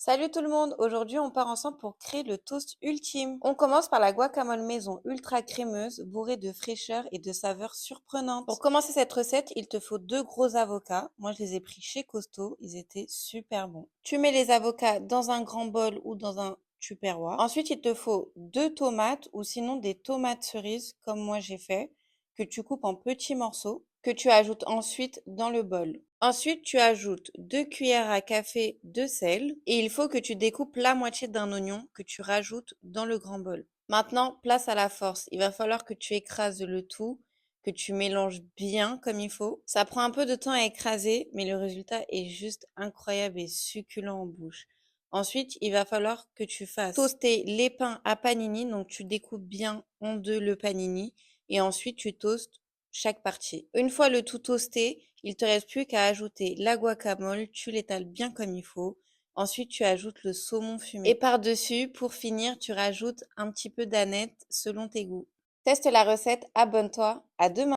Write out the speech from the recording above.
Salut tout le monde, aujourd'hui on part ensemble pour créer le toast ultime. On commence par la guacamole maison ultra crémeuse, bourrée de fraîcheur et de saveurs surprenantes. Pour commencer cette recette, il te faut deux gros avocats. Moi je les ai pris chez Costo, ils étaient super bons. Tu mets les avocats dans un grand bol ou dans un tupperware. Ensuite il te faut deux tomates ou sinon des tomates cerises comme moi j'ai fait, que tu coupes en petits morceaux, que tu ajoutes ensuite dans le bol. Ensuite, tu ajoutes 2 cuillères à café de sel et il faut que tu découpes la moitié d'un oignon que tu rajoutes dans le grand bol. Maintenant, place à la force. Il va falloir que tu écrases le tout, que tu mélanges bien comme il faut. Ça prend un peu de temps à écraser, mais le résultat est juste incroyable et succulent en bouche. Ensuite, il va falloir que tu fasses toaster les pains à panini. Donc, tu découpes bien en deux le panini et ensuite tu toastes chaque partie. Une fois le tout toasté, il te reste plus qu'à ajouter la guacamole, tu l'étales bien comme il faut. Ensuite, tu ajoutes le saumon fumé. Et par-dessus, pour finir, tu rajoutes un petit peu d'aneth selon tes goûts. Teste la recette, abonne-toi, à demain.